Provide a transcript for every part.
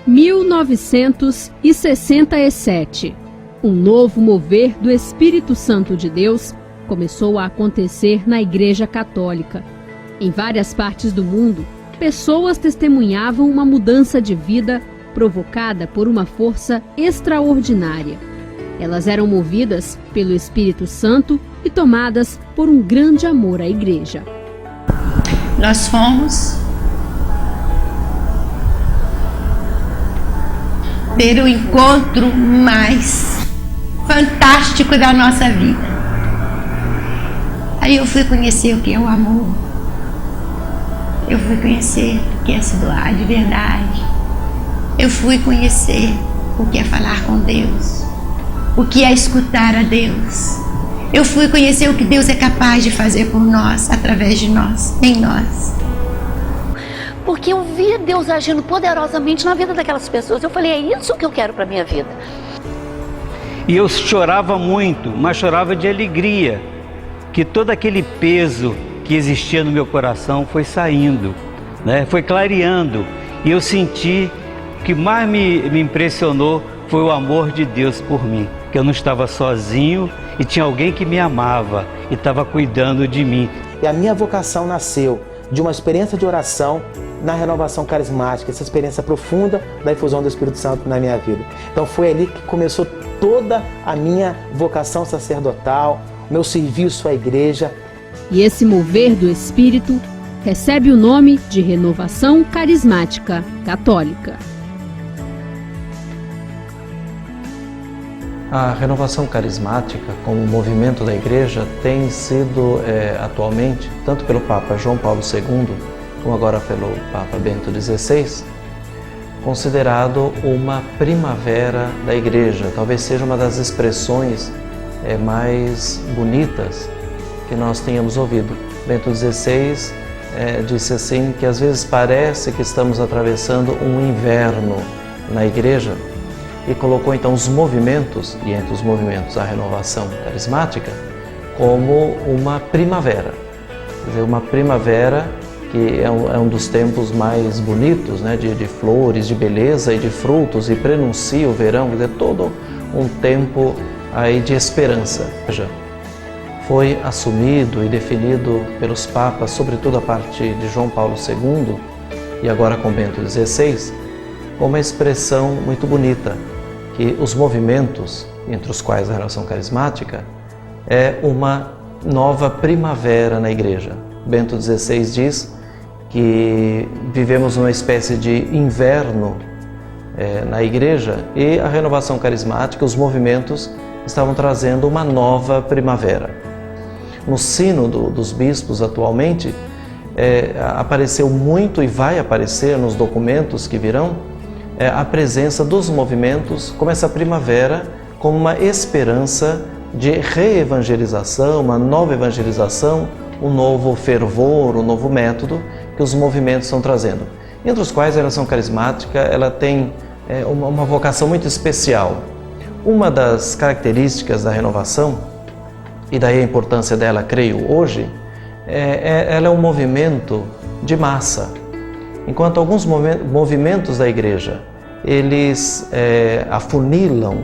1967. Um novo mover do Espírito Santo de Deus começou a acontecer na Igreja Católica. Em várias partes do mundo, pessoas testemunhavam uma mudança de vida provocada por uma força extraordinária. Elas eram movidas pelo Espírito Santo e tomadas por um grande amor à Igreja. Nós fomos ter o encontro mais fantástico da nossa vida. Aí eu fui conhecer o que é o amor. Eu fui conhecer o que é se doar de verdade. Eu fui conhecer o que é falar com Deus, o que é escutar a Deus. Eu fui conhecer o que Deus é capaz de fazer por nós, através de nós, em nós. Porque eu via Deus agindo poderosamente na vida daquelas pessoas. Eu falei, é isso que eu quero para a minha vida. E eu chorava muito, mas chorava de alegria, que todo aquele peso que existia no meu coração foi saindo, né? Foi clareando. E eu senti que mais me impressionou foi o amor de Deus por mim, que eu não estava sozinho e tinha alguém que me amava e estava cuidando de mim. E a minha vocação nasceu de uma experiência de oração na renovação carismática, essa experiência profunda da infusão do Espírito Santo na minha vida. Então foi ali que começou toda a minha vocação sacerdotal, meu serviço à igreja. E esse mover do Espírito recebe o nome de Renovação Carismática Católica. A renovação carismática, como movimento da Igreja, tem sido atualmente, tanto pelo Papa João Paulo II, como agora pelo Papa Bento XVI, considerado uma primavera da Igreja. Talvez seja uma das expressões mais bonitas que nós tenhamos ouvido. Bento XVI disse assim que às vezes parece que estamos atravessando um inverno na Igreja, e colocou então os movimentos, e entre os movimentos a renovação carismática, como uma primavera. Quer dizer, uma primavera que é um dos tempos mais bonitos, né, de flores, de beleza e de frutos, e prenuncia o verão, quer dizer, todo um tempo aí de esperança. Foi assumido e definido pelos papas, sobretudo a partir de João Paulo II e agora com Bento XVI, como uma expressão muito bonita, que os movimentos, entre os quais a renovação carismática, é uma nova primavera na Igreja. Bento XVI diz que vivemos uma espécie de inverno na Igreja, e a renovação carismática, os movimentos, estavam trazendo uma nova primavera. No Sínodo dos Bispos atualmente, apareceu muito e vai aparecer nos documentos que virão, a presença dos movimentos como essa primavera, como uma esperança de reevangelização, uma nova evangelização, um novo fervor, um novo método que os movimentos estão trazendo. Entre os quais a renovação carismática ela tem uma vocação muito especial. Uma das características da renovação, e daí a importância dela, creio, hoje, ela é um movimento de massa. Enquanto alguns movimentos da Igreja, eles afunilam,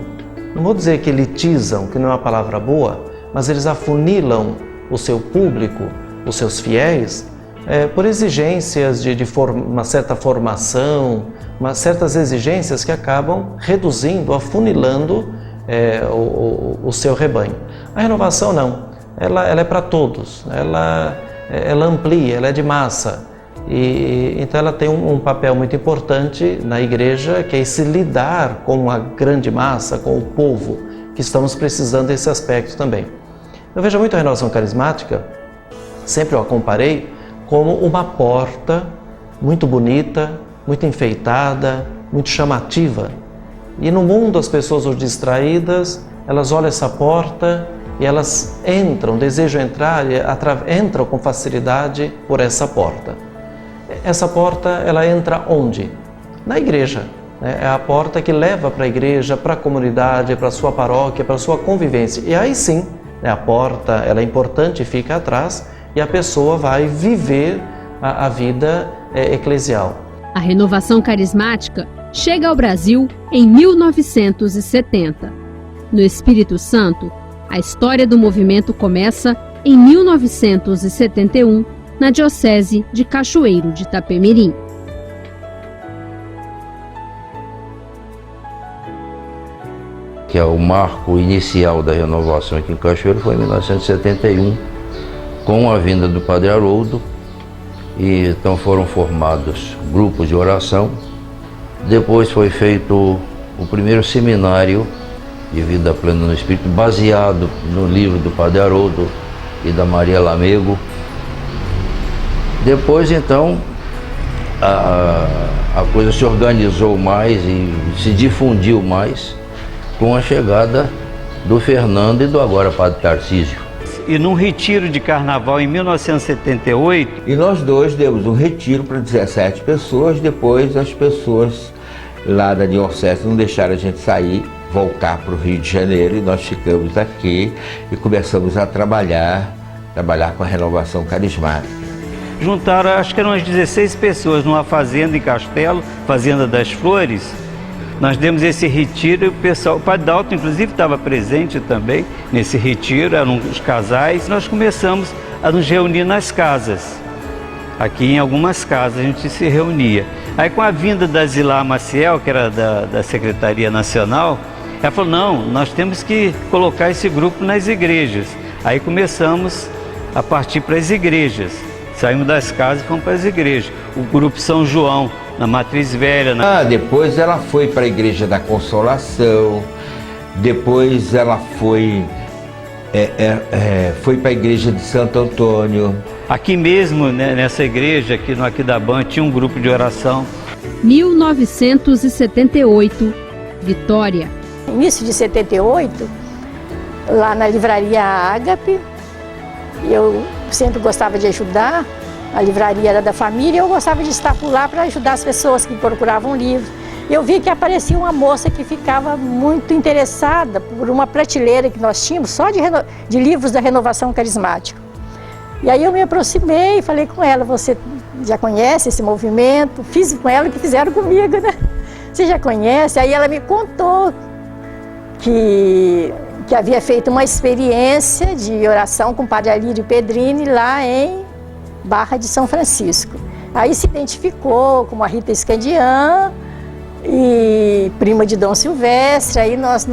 não vou dizer que elitizam, que não é uma palavra boa, mas eles afunilam o seu público, os seus fiéis, por exigências de uma certa formação, certas exigências que acabam reduzindo, afunilando o seu rebanho. A renovação não, ela é para todos, ela amplia, ela é de massa. E então ela tem um papel muito importante na Igreja, que é esse lidar com a grande massa, com o povo, que estamos precisando desse aspecto também. Eu vejo muito a renovação carismática, sempre eu a comparei como uma porta muito bonita, muito enfeitada, muito chamativa. E no mundo as pessoas hoje distraídas, elas olham essa porta e elas entram, desejam entrar e entram com facilidade por essa porta. Essa porta, ela entra onde? Na igreja. É a porta que leva para a igreja, para a comunidade, para a sua paróquia, para a sua convivência. E aí sim, a porta ela é importante, fica atrás, e a pessoa vai viver a vida eclesial. A renovação carismática chega ao Brasil em 1970. No Espírito Santo, a história do movimento começa em 1971, na Diocese de Cachoeiro de Itapemirim. Que é o marco inicial da renovação aqui em Cachoeiro, foi em 1971, com a vinda do Padre Haroldo, e então foram formados grupos de oração. Depois foi feito o primeiro seminário de vida plena no Espírito, baseado no livro do Padre Haroldo e da Maria Lamego. Depois, então, a coisa se organizou mais e se difundiu mais com a chegada do Fernando e do agora Padre Tarcísio. E num retiro de carnaval em 1978... E nós dois demos um retiro para 17 pessoas, depois as pessoas lá da Diocese não deixaram a gente sair, voltar para o Rio de Janeiro, e nós ficamos aqui e começamos a trabalhar com a renovação carismática. Juntaram, acho que eram umas 16 pessoas numa fazenda em Castelo, Fazenda das Flores. Nós demos esse retiro e o pessoal, o Padre Dalton inclusive estava presente também nesse retiro, eram os casais. Nós começamos a nos reunir nas casas. Aqui em algumas casas a gente se reunia. Aí com a vinda da Zilá Maciel, que era da Secretaria Nacional, ela falou, não, nós temos que colocar esse grupo nas igrejas. Aí começamos a partir para as igrejas. Saímos das casas e fomos para as igrejas. O grupo São João, na Matriz Velha. Depois ela foi para a Igreja da Consolação, depois ela foi para a Igreja de Santo Antônio. Aqui mesmo, né, nessa igreja, aqui no Aquidaban, tinha um grupo de oração. 1978, Vitória. Início de 78, lá na livraria Ágape, eu sempre gostava de ajudar. A livraria era da família, eu gostava de estar por lá para ajudar as pessoas que procuravam livros. Eu vi que aparecia uma moça que ficava muito interessada por uma prateleira que nós tínhamos, só de livros da renovação carismática. E aí eu me aproximei e falei com ela, você já conhece esse movimento? Fiz com ela o que fizeram comigo, né? Você já conhece? Aí ela me contou que havia feito uma experiência de oração com o Padre Alírio Pedrini lá em Barra de São Francisco. Aí se identificou como a Rita Escandian e prima de Dom Silvestre. Aí nós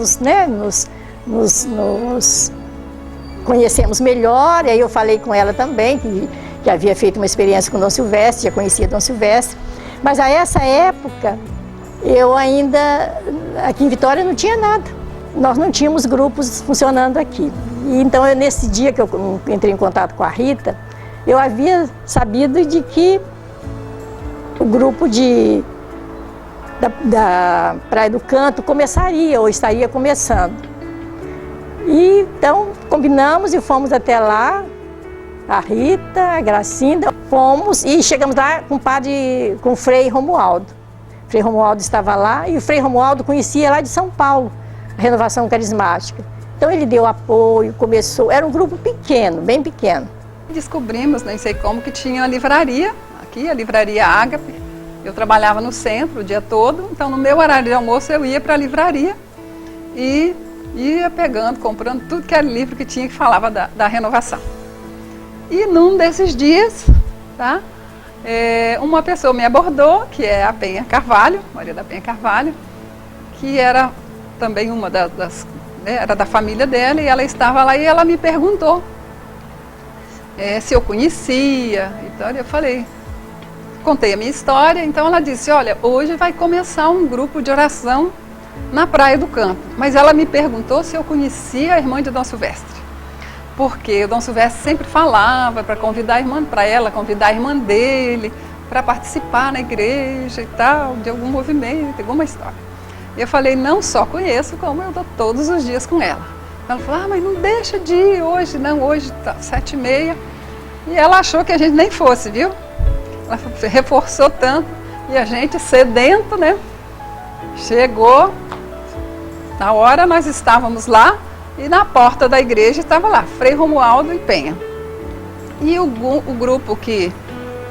nos conhecemos melhor. E aí eu falei com ela também que havia feito uma experiência com Dom Silvestre, já conhecia Dom Silvestre. Mas a essa época eu ainda, aqui em Vitória, não tinha nada. Nós não tínhamos grupos funcionando aqui. E então nesse dia que eu entrei em contato com a Rita, eu havia sabido de que o grupo da Praia do Canto começaria, ou estaria começando. E então combinamos e fomos até lá, a Rita, a Gracinda, fomos e chegamos lá com o Frei Romualdo. O Frei Romualdo estava lá e o Frei Romualdo conhecia lá de São Paulo a renovação carismática. Então ele deu apoio, começou, era um grupo pequeno, bem pequeno. Descobrimos, nem sei como, que tinha a livraria, aqui a livraria Ágape. Eu trabalhava no centro o dia todo, então no meu horário de almoço eu ia para a livraria e ia pegando, comprando tudo que era livro que tinha que falava da renovação. E num desses dias, tá, uma pessoa me abordou, que é a Penha Carvalho, Maria da Penha Carvalho, que era também uma era da família dela, e ela estava lá e ela me perguntou se eu conhecia. Então eu falei, contei a minha história. Então ela disse, olha, hoje vai começar um grupo de oração na Praia do Canto. Mas ela me perguntou se eu conhecia a irmã de Dom Silvestre, porque o Dom Silvestre sempre falava para convidar a irmã, para ela convidar a irmã dele para participar na igreja e tal, de algum movimento, alguma história. E eu falei, não só conheço, como eu estou todos os dias com ela. Ela falou, mas não deixa de ir hoje, não, hoje está 7h30. E ela achou que a gente nem fosse, viu? Ela reforçou tanto, e a gente sedento, né? Chegou, na hora nós estávamos lá, e na porta da igreja estava lá, Frei Romualdo e Penha. E o grupo que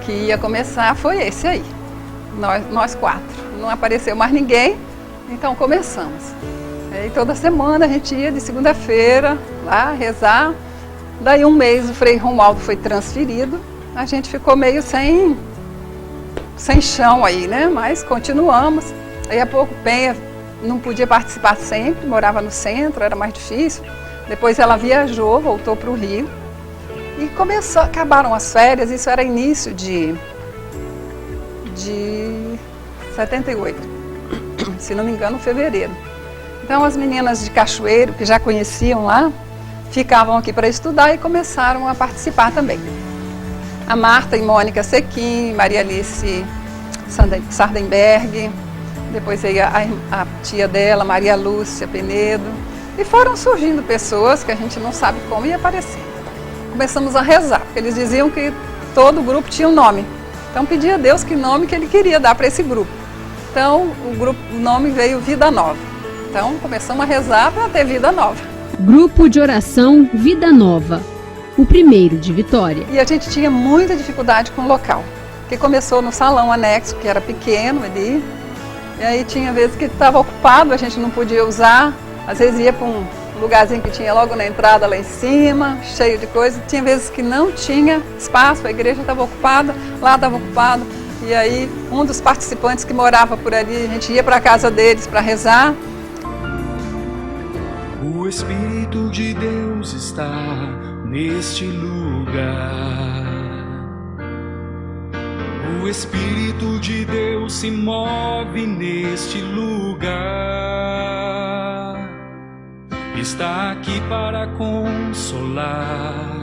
ia começar foi esse aí, nós quatro. não apareceu mais ninguém, então começamos. E toda semana a gente ia de segunda-feira lá rezar. Daí um mês o Frei Romualdo foi transferido, a gente ficou meio sem chão aí, né? Mas continuamos. Aí a pouco Penha não podia participar sempre, morava no centro, era mais difícil. Depois ela viajou, voltou para o Rio e acabaram as férias, isso era início de 78, se não me engano, fevereiro. Então as meninas de Cachoeiro, que já conheciam lá, ficavam aqui para estudar e começaram a participar também. A Marta e Mônica Sequim, Maria Alice Sardenberg, depois veio a tia dela, Maria Lúcia Penedo, e foram surgindo pessoas que a gente não sabe como ia aparecendo. Começamos a rezar, porque eles diziam que todo grupo tinha um nome. Então pedi a Deus que nome que Ele queria dar para esse grupo. Então o nome veio Vida Nova. Então começamos a rezar para ter vida nova. Grupo de Oração Vida Nova, o primeiro de Vitória. E a gente tinha muita dificuldade com o local, que começou no salão anexo, que era pequeno ali. E aí tinha vezes que estava ocupado, a gente não podia usar. Às vezes ia para um lugarzinho que tinha logo na entrada lá em cima, cheio de coisa. Tinha vezes que não tinha espaço, a igreja estava ocupada, lá estava ocupado. E aí um dos participantes que morava por ali, a gente ia para a casa deles para rezar. O Espírito de Deus está neste lugar. O Espírito de Deus se move neste lugar. Está aqui para consolar,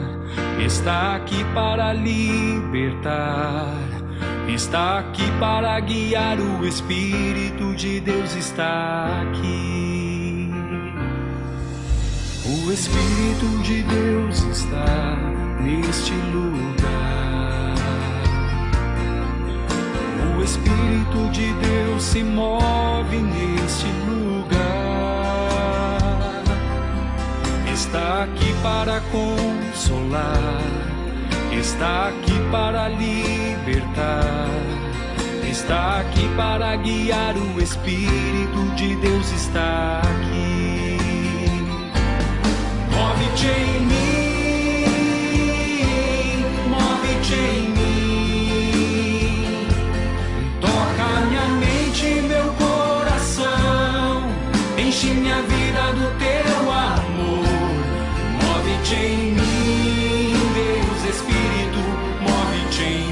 está aqui para libertar, está aqui para guiar. O Espírito de Deus está aqui. O Espírito de Deus está neste lugar. O Espírito de Deus se move neste lugar. Está aqui para consolar, está aqui para libertar, está aqui para guiar. O Espírito de Deus está aqui. Move-te em mim, move-te em mim, toca minha mente e meu coração, enche minha vida do teu amor. Move-te em mim, Deus Espírito, move-te em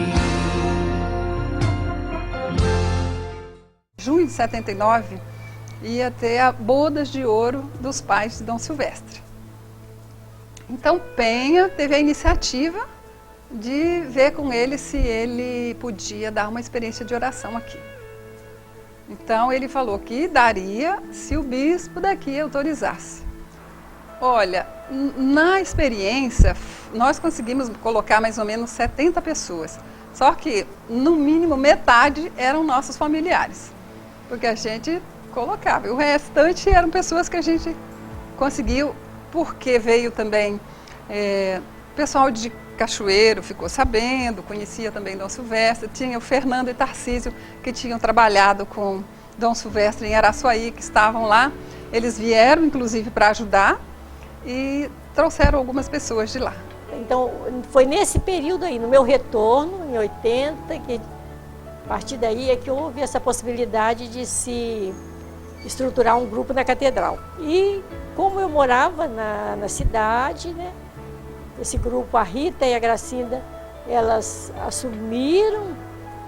mim. Junho de 79, ia ter a bodas de ouro dos pais de Dom Silvestre. Então Penha teve a iniciativa de ver com ele se ele podia dar uma experiência de oração aqui. Então ele falou que daria se o bispo daqui autorizasse. Olha, na experiência nós conseguimos colocar mais ou menos 70 pessoas, só que no mínimo metade eram nossos familiares, porque a gente colocava. O restante eram pessoas que a gente conseguiu, porque veio também pessoal de Cachoeiro, ficou sabendo, conhecia também Dom Silvestre, tinha o Fernando e Tarcísio, que tinham trabalhado com Dom Silvestre em Araçuaí, que estavam lá. Eles vieram, inclusive, para ajudar e trouxeram algumas pessoas de lá. Então, foi nesse período aí, no meu retorno, em 80, que a partir daí é que houve essa possibilidade de se estruturar um grupo na catedral. E como eu morava na cidade, né, esse grupo, a Rita e a Gracinda, elas assumiram,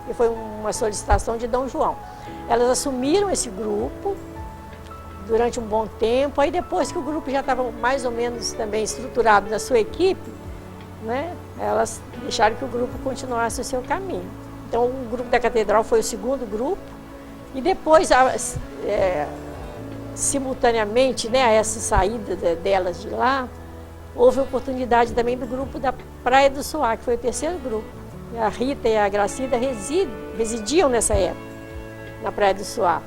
e foi uma solicitação de Dom João, elas assumiram esse grupo durante um bom tempo. Aí depois que o grupo já estava mais ou menos também estruturado na sua equipe, né, elas deixaram que o grupo continuasse o seu caminho. Então o grupo da catedral foi o segundo grupo. E depois, simultaneamente, né, a essa saída delas de lá, houve a oportunidade também do grupo da Praia do Suá, que foi o terceiro grupo. A Rita e a Gracinda residiam nessa época, na Praia do Suá.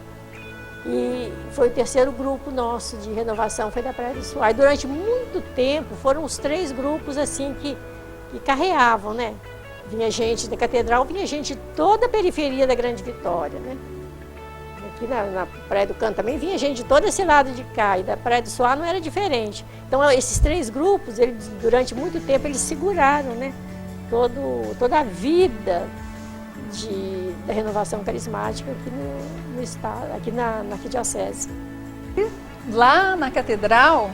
E foi o terceiro grupo nosso de renovação, foi da Praia do Suá. E durante muito tempo foram os três grupos assim que carreavam, né? Vinha gente da catedral, vinha gente de toda a periferia da Grande Vitória, né? Aqui na Praia do Canto também vinha gente de todo esse lado de cá, e da Praia do Soar não era diferente. Então esses três grupos, eles, durante muito tempo, eles seguraram, né? Toda a vida da renovação carismática aqui no estado, aqui na arquidiocese. Lá na catedral,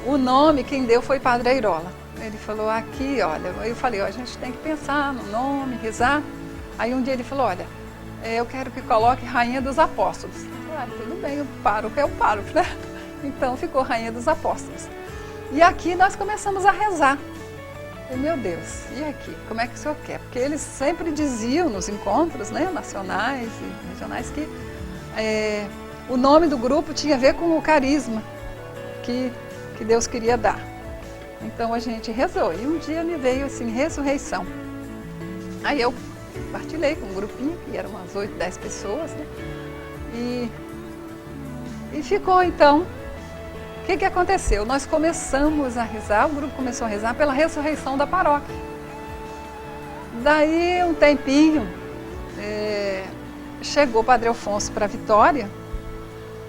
o nome quem deu foi Padre Airola. Ele falou aqui, olha, eu falei, ó, a gente tem que pensar no nome, rezar. Aí um dia ele falou, olha, eu quero que coloque Rainha dos Apóstolos. Ah, tudo bem, o pároco é o pároco, né? Então ficou Rainha dos Apóstolos. E aqui nós começamos a rezar. E, meu Deus, e aqui? Como é que o senhor quer? Porque eles sempre diziam nos encontros, né, nacionais e regionais, que o nome do grupo tinha a ver com o carisma que Deus queria dar. Então a gente rezou. E um dia me veio assim, ressurreição. Aí eu partilhei com um grupinho, que eram umas 8, 10 pessoas, né? E ficou então. O que aconteceu? Nós começamos a rezar, o grupo começou a rezar pela ressurreição da paróquia. Daí, um tempinho, chegou o Padre Alfonso para Vitória,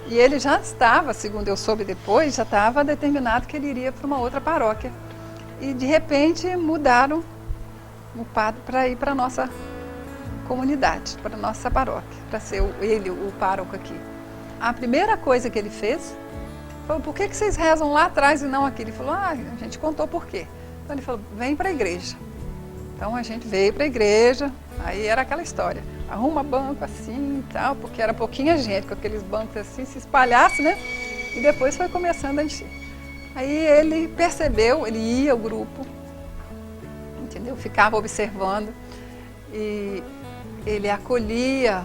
e ele já estava, segundo eu soube depois, já estava determinado que ele iria para uma outra paróquia. E, de repente, mudaram o padre para ir para a nossa comunidade, para a nossa paróquia, para ser ele o pároco aqui. A primeira coisa que ele fez... falou, por que vocês rezam lá atrás e não aqui? Ele falou, a gente contou por quê. Então ele falou, vem para a igreja. Então a gente veio para a igreja, aí era aquela história. Arruma banco assim e tal, porque era pouquinha gente, com aqueles bancos assim, se espalhasse, né? E depois foi começando a encher. Aí ele percebeu, ele ia ao grupo, entendeu? Ficava observando e ele acolhia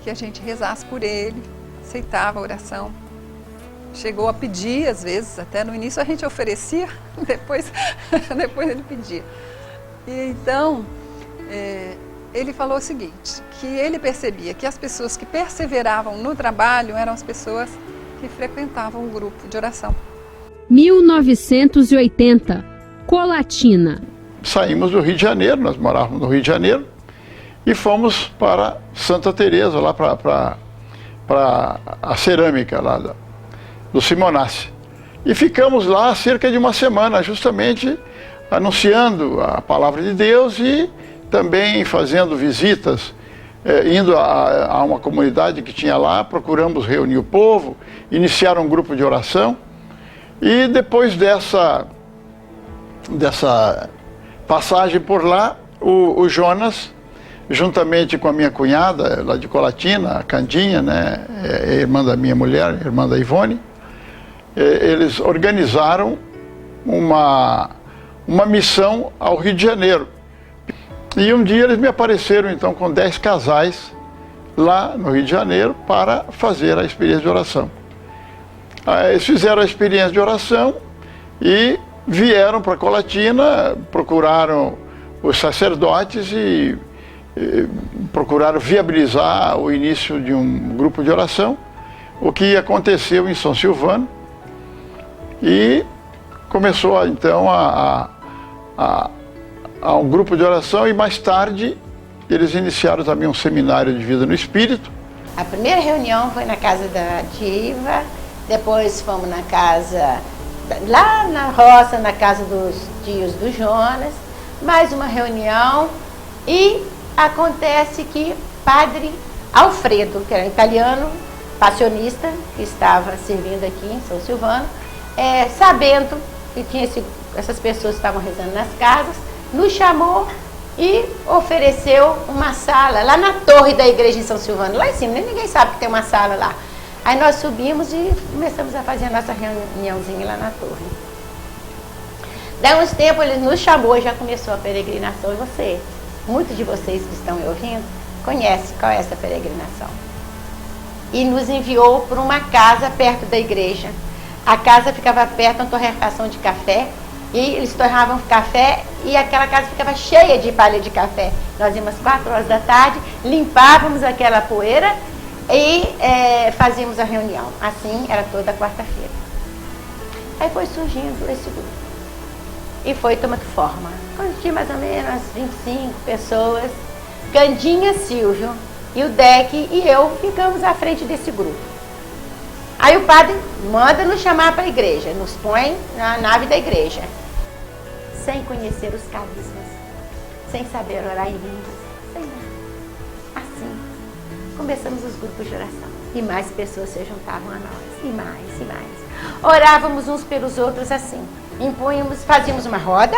que a gente rezasse por ele, aceitava a oração. Chegou a pedir, às vezes, até no início a gente oferecia, depois ele pedia. E então, ele falou o seguinte, que ele percebia que as pessoas que perseveravam no trabalho eram as pessoas que frequentavam o grupo de oração. 1980, Colatina. Saímos do Rio de Janeiro, nós morávamos no Rio de Janeiro, e fomos para Santa Teresa, lá para a cerâmica lá do Simonassi. E ficamos lá cerca de uma semana, justamente anunciando a palavra de Deus e também fazendo visitas, indo a uma comunidade que tinha lá, procuramos reunir o povo, iniciar um grupo de oração. E depois dessa passagem por lá, o Jonas, juntamente com a minha cunhada, lá de Colatina, a Candinha, né, irmã da minha mulher, irmã da Ivone, eles organizaram uma missão ao Rio de Janeiro. E um dia eles me apareceram então com 10 casais lá no Rio de Janeiro para fazer a experiência de oração. Eles fizeram a experiência de oração e vieram para Colatina, procuraram os sacerdotes e procuraram viabilizar o início de um grupo de oração, o que aconteceu em São Silvano. E começou então a um grupo de oração e mais tarde eles iniciaram também um seminário de vida no Espírito. A primeira reunião foi na casa da Diva, depois fomos na casa, lá na roça, na casa dos tios do Jonas, mais uma reunião e acontece que Padre Alfredo, que era italiano, passionista, que estava servindo aqui em São Silvano, sabendo que tinha essas pessoas que estavam rezando nas casas, nos chamou e ofereceu uma sala lá na torre da igreja de São Silvano, lá em cima, ninguém sabe que tem uma sala lá. Aí nós subimos e começamos a fazer a nossa reuniãozinha lá na torre. Daí uns tempos ele nos chamou e já começou a peregrinação, e muitos de vocês que estão me ouvindo, conhecem qual é essa peregrinação. E nos enviou para uma casa perto da igreja. A casa ficava perto de uma torrefação de café, e eles torravam café e aquela casa ficava cheia de palha de café. Nós íamos às 4 horas da tarde, limpávamos aquela poeira e fazíamos a reunião. Assim era toda quarta-feira. Aí foi surgindo esse grupo. e foi tomando forma. Quando tinha mais ou menos 25 pessoas, Candinha, Silvio e o Deck e eu ficamos à frente desse grupo. Aí o padre manda nos chamar para a igreja, nos põe na nave da igreja, sem conhecer os carismas, sem saber orar em línguas, sem nada. Assim, começamos os grupos de oração e mais pessoas se juntavam a nós, e mais, e mais. Orávamos uns pelos outros assim, fazíamos uma roda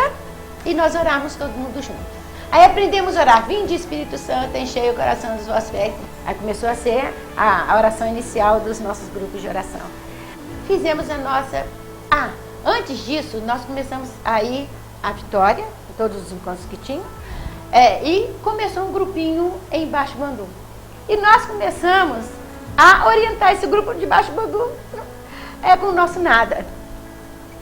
e nós orávamos todo mundo junto. Aí aprendemos a orar, vinde Espírito Santo, enchei o coração dos vossos fiéis. Aí começou a ser a oração inicial dos nossos grupos de oração. Fizemos a nossa... antes disso, nós começamos a ir à Vitória, em todos os encontros que tinham, e começou um grupinho em Baixo Guandu. E nós começamos a orientar esse grupo de Baixo Guandu com o nosso nada.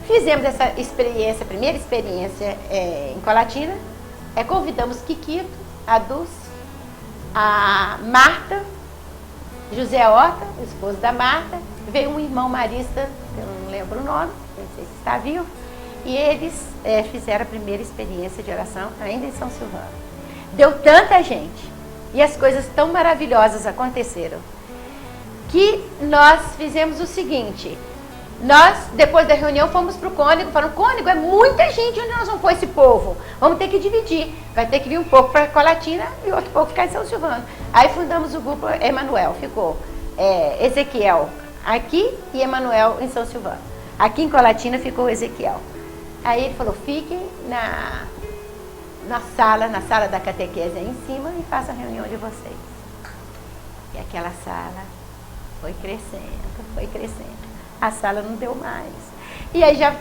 Fizemos essa experiência, a primeira experiência em Colatina. Convidamos Kikito, a Dulce, a Marta, José Horta, o esposo da Marta, veio um irmão marista, eu não lembro o nome, não sei se está vivo, e eles fizeram a primeira experiência de oração ainda em São Silvano. Deu tanta gente e as coisas tão maravilhosas aconteceram que nós fizemos o seguinte: nós, depois da reunião, fomos para o Cônigo, falaram, Cônigo, é muita gente, onde nós vamos pôr esse povo? Vamos ter que dividir, vai ter que vir um pouco para Colatina e outro pouco ficar em São Silvano. Aí fundamos o grupo Emanuel, ficou Ezequiel aqui e Emanuel em São Silvano. Aqui em Colatina ficou Ezequiel. Aí ele falou, fiquem na sala da catequese aí em cima e façam a reunião de vocês. E aquela sala foi crescendo. A sala não deu mais. E aí já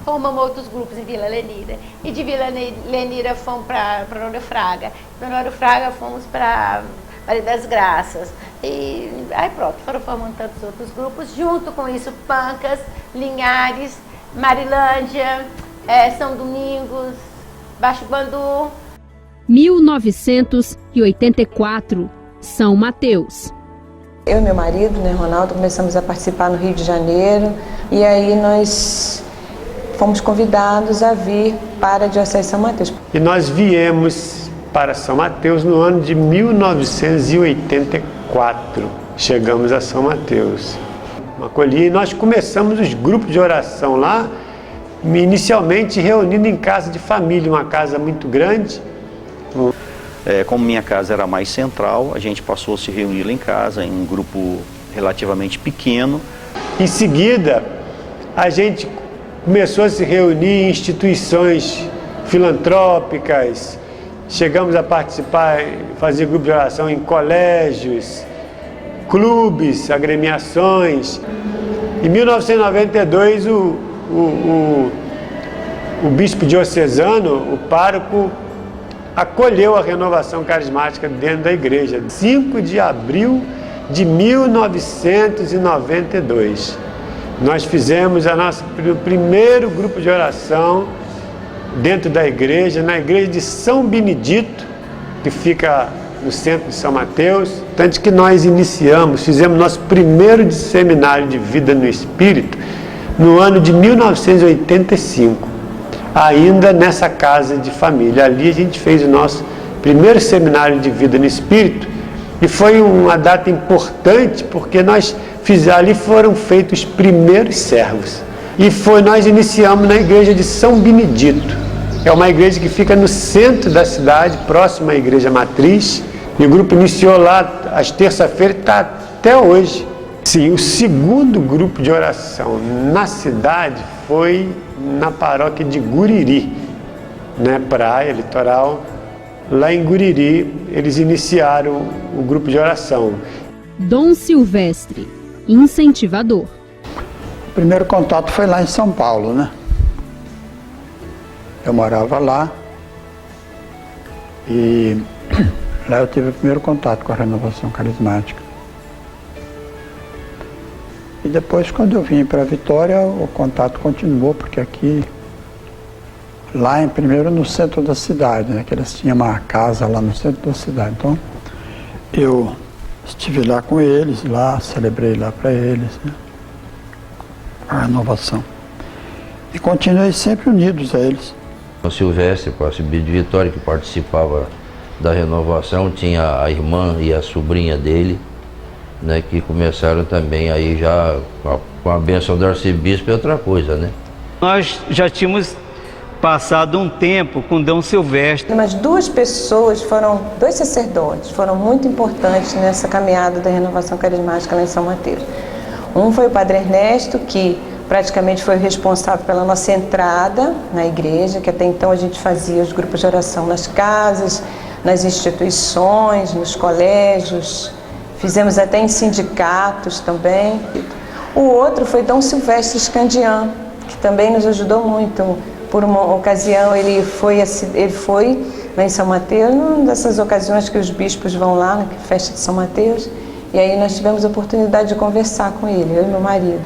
formamos outros grupos em Vila Lenira. E de Vila Lenira fomos para Honório Fraga. De Honório Fraga fomos para Maria das Graças. E aí pronto, foram formando tantos outros grupos. Junto com isso, Pancas, Linhares, Marilândia, São Domingos, Baixo Guandu. 1984, São Mateus. Eu e meu marido, Ronaldo, começamos a participar no Rio de Janeiro e aí nós fomos convidados a vir para a Diocese de São Mateus. E nós viemos para São Mateus no ano de 1984. Chegamos a São Mateus. Acolhi e nós começamos os grupos de oração lá, inicialmente reunindo em casa de família, uma casa muito grande. Como minha casa era mais central, a gente passou a se reunir lá em casa, em um grupo relativamente pequeno. Em seguida, a gente começou a se reunir em instituições filantrópicas, chegamos a participar, fazer grupo de oração em colégios, clubes, agremiações. Em 1992, o bispo diocesano, o pároco, acolheu a renovação carismática dentro da igreja, 5 de abril de 1992. Nós fizemos o nosso primeiro grupo de oração dentro da igreja, na igreja de São Benedito, que fica no centro de São Mateus. Tanto que nós fizemos nosso primeiro seminário de vida no Espírito no ano de 1985. Ainda nessa casa de família. Ali a gente fez o nosso primeiro seminário de vida no Espírito e foi uma data importante porque ali foram feitos os primeiros servos. E nós iniciamos na igreja de São Benedito. É uma igreja que fica no centro da cidade, próxima à igreja matriz. E o grupo iniciou lá às terça-feiras e está até hoje. Sim, o segundo grupo de oração na cidade foi na paróquia de Guriri, praia, litoral. Lá em Guriri, eles iniciaram o grupo de oração. Dom Silvestre, incentivador. O primeiro contato foi lá em São Paulo, Eu morava lá e lá eu tive o primeiro contato com a renovação carismática. E depois, quando eu vim para Vitória, o contato continuou, porque primeiro no centro da cidade, que eles tinham uma casa lá no centro da cidade. Então, eu estive lá com eles, celebrei lá para eles, a renovação. E continuei sempre unidos a eles. O Silvestre, presbítero de Vitória, que participava da renovação, tinha a irmã e a sobrinha dele, né, que começaram também aí já com a bênção do arcebispo e outra coisa, né? Nós já tínhamos passado um tempo com Dom Silvestre. Mas duas pessoas dois sacerdotes foram muito importantes nessa caminhada da renovação carismática lá em São Mateus. Um foi o Padre Ernesto, que praticamente foi o responsável pela nossa entrada na igreja, que até então a gente fazia os grupos de oração nas casas, nas instituições, nos colégios, fizemos até em sindicatos também. O outro foi Dom Silvestre Scandian, que também nos ajudou muito. Por uma ocasião ele foi lá em São Mateus, numa dessas ocasiões que os bispos vão lá, na festa de São Mateus, e aí nós tivemos a oportunidade de conversar com ele, eu e meu marido.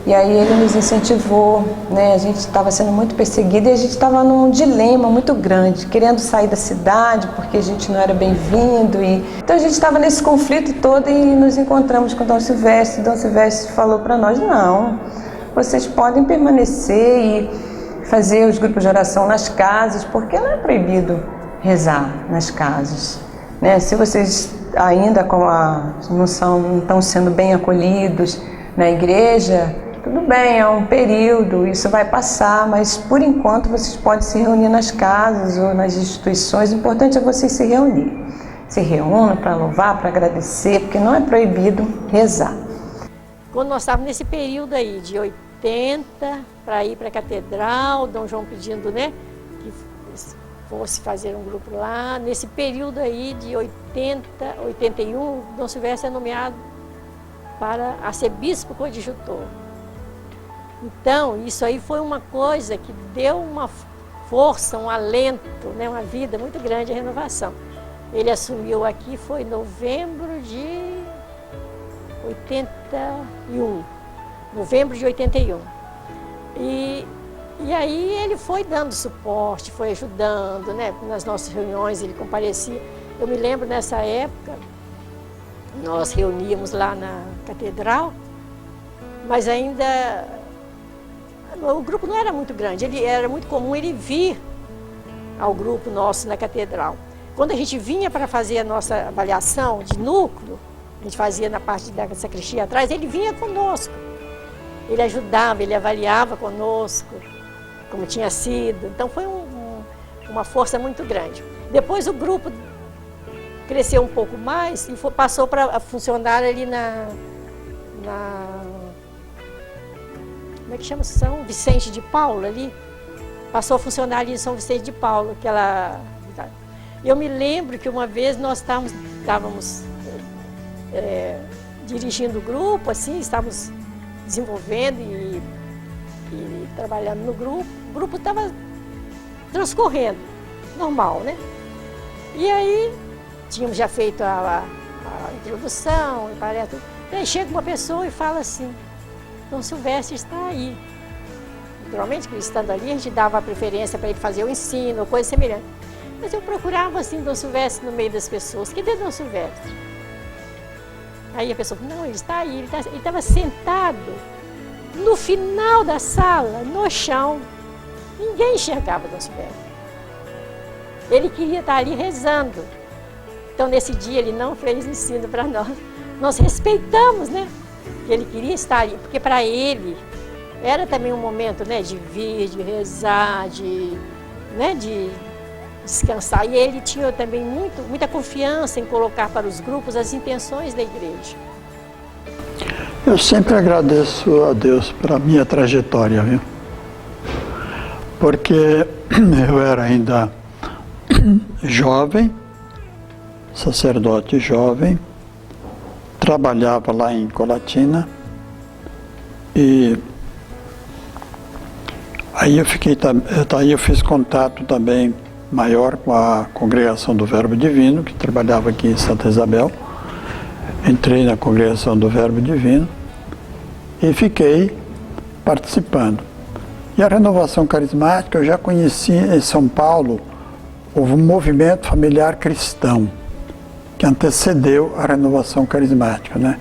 E aí ele nos incentivou, né? A gente estava sendo muito perseguido e a gente estava num dilema muito grande, querendo sair da cidade porque a gente não era bem-vindo. Então a gente estava nesse conflito todo e nos encontramos com Dom Silvestre. Dom Silvestre falou para nós, não, vocês podem permanecer e fazer os grupos de oração nas casas, porque não é proibido rezar nas casas, né? Se vocês ainda não estão sendo bem acolhidos na igreja, tudo bem, é um período, isso vai passar, mas por enquanto vocês podem se reunir nas casas ou nas instituições. O importante é vocês se reunir. Se reúnam para louvar, para agradecer, porque não é proibido rezar. Quando nós estávamos nesse período aí, de 80 para ir para a catedral, Dom João pedindo, né, que fosse fazer um grupo lá. Nesse período aí de 81, Dom Silvestre é nomeado para arcebispo coadjutor. Então, isso aí foi uma coisa que deu uma força, um alento, né, uma vida muito grande à renovação. Ele assumiu aqui, foi em novembro de 81. Novembro de 81. E aí ele foi dando suporte, foi ajudando, né? Nas nossas reuniões ele comparecia. Eu me lembro nessa época, nós reuníamos lá na catedral, mas ainda o grupo não era muito grande, era muito comum ele vir ao grupo nosso na catedral. Quando a gente vinha para fazer a nossa avaliação de núcleo, a gente fazia na parte da sacristia atrás, ele vinha conosco. Ele ajudava, ele avaliava conosco como tinha sido. Então foi uma força muito grande. Depois o grupo cresceu um pouco mais e passou para funcionar ali como é que chama? São Vicente de Paulo ali. Passou a funcionar ali em São Vicente de Paulo. Eu me lembro que uma vez nós estávamos dirigindo o grupo, assim, estávamos desenvolvendo e trabalhando no grupo. O grupo estava transcorrendo, normal, né? E aí, tínhamos já feito a introdução, e aí chega uma pessoa e fala assim, Dom Silvestre está aí. Naturalmente, estando ali, a gente dava a preferência para ele fazer o ensino, coisa semelhante. Mas eu procurava, assim, Dom Silvestre no meio das pessoas. Cadê Dom Silvestre? Aí a pessoa falou, não, ele está aí. Ele estava sentado no final da sala, no chão. Ninguém enxergava Dom Silvestre. Ele queria estar ali rezando. Então, nesse dia, ele não fez ensino para nós. Nós respeitamos, né? Ele queria estar ali, porque para ele era também um momento, né, de vir, de rezar, de descansar. E ele tinha também muita confiança em colocar para os grupos as intenções da igreja. Eu sempre agradeço a Deus pela minha trajetória, viu? Porque eu era ainda jovem, sacerdote jovem, trabalhava lá em Colatina e aí eu fiz contato também maior com a Congregação do Verbo Divino, que trabalhava aqui em Santa Isabel. Entrei na Congregação do Verbo Divino e fiquei participando. E a renovação carismática eu já conheci em São Paulo, houve um movimento familiar cristão que antecedeu a renovação carismática, né?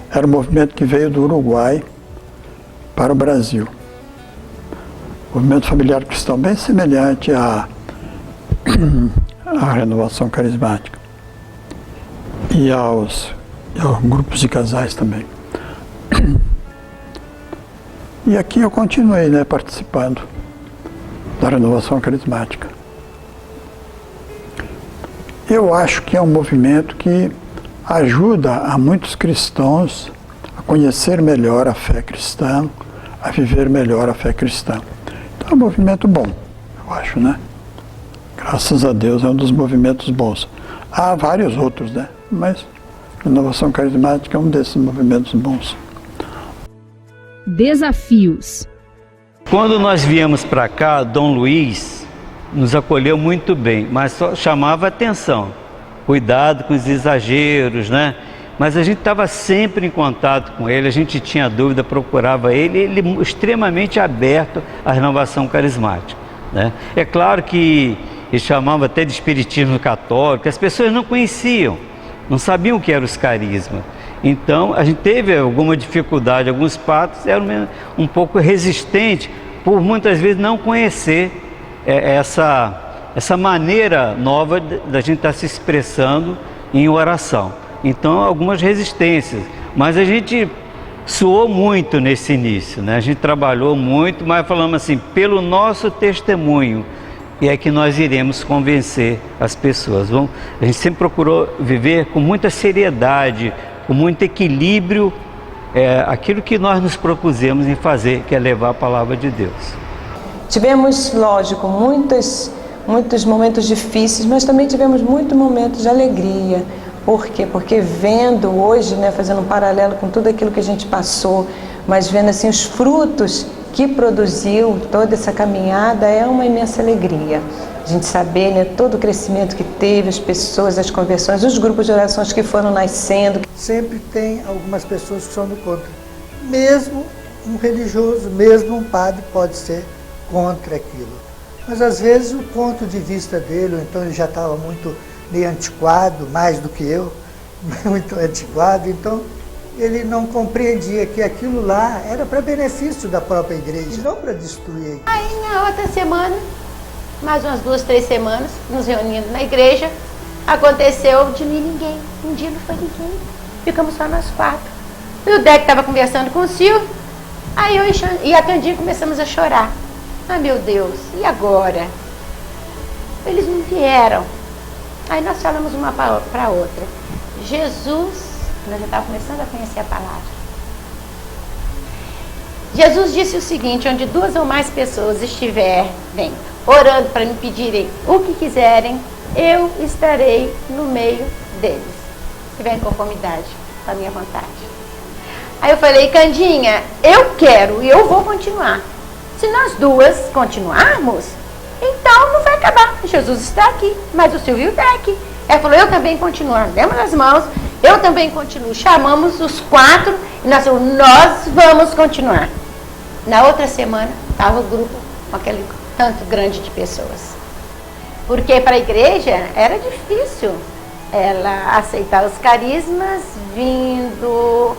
Era um movimento que veio do Uruguai para o Brasil. movimento familiar cristão bem semelhante à renovação carismática e aos grupos de casais também. E aqui eu continuei, né, participando da renovação carismática. Eu acho que é um movimento que ajuda a muitos cristãos a conhecer melhor a fé cristã, a viver melhor a fé cristã. Então é um movimento bom, eu acho, né? Graças a Deus é um dos movimentos bons. Há vários outros, né? Mas a renovação carismática é um desses movimentos bons. Desafios. Quando nós viemos para cá, Dom Luiz nos acolheu muito bem, mas só chamava atenção. Cuidado com os exageros, né? Mas a gente estava sempre em contato com ele, a gente tinha dúvida, procurava ele extremamente aberto à renovação carismática, né? É claro que ele chamava até de espiritismo católico, as pessoas não conheciam, não sabiam o que eram os carismas. Então a gente teve alguma dificuldade, alguns padres eram um pouco resistentes por muitas vezes não conhecer essa maneira nova da gente estar se expressando em oração. Então algumas resistências, mas a gente suou muito nesse início, né? A gente trabalhou muito, mas falamos assim, pelo nosso testemunho é que nós iremos convencer as pessoas. A gente sempre procurou viver com muita seriedade, com muito equilíbrio, aquilo que nós nos propusemos em fazer, que é levar a palavra de Deus. Tivemos, lógico, muitos momentos difíceis, mas também tivemos muitos momentos de alegria. Por quê? Porque vendo hoje, né, fazendo um paralelo com tudo aquilo que a gente passou, mas vendo assim os frutos que produziu toda essa caminhada, é uma imensa alegria. A gente saber, né, todo o crescimento que teve, as pessoas, as conversões, os grupos de orações que foram nascendo. Sempre tem algumas pessoas que são do contra. Mesmo um religioso, mesmo um padre pode ser contra aquilo. Mas às vezes o ponto de vista dele, ou então ele já estava meio antiquado, mais do que eu, muito antiquado, então ele não compreendia que aquilo lá era para benefício da própria igreja, não para destruir. Aí na outra semana, mais umas 2, 3 semanas, nos reunindo na igreja, aconteceu de mim ninguém. Um dia não foi ninguém, ficamos só nós 4. E o Deck estava conversando com o Silvio, aí eu e a Candinha começamos a chorar. Ah, meu Deus, e agora? Eles não vieram. Aí nós falamos uma para outra. Jesus, nós já estávamos começando a conhecer a palavra. Jesus disse o seguinte, onde 2 ou mais pessoas estiverem orando para me pedirem o que quiserem, eu estarei no meio deles. Se tiver em conformidade com a minha vontade. Aí eu falei, Candinha, eu quero e eu vou continuar. Se nós 2 continuarmos, então não vai acabar. Jesus está aqui, mas o Silvio está aqui. Ela falou, eu também continuo. Demos as mãos, eu também continuo. Chamamos os 4 e nós falamos, nós vamos continuar. Na outra semana, estava o grupo com aquele tanto grande de pessoas. Porque para a igreja era difícil ela aceitar os carismas vindo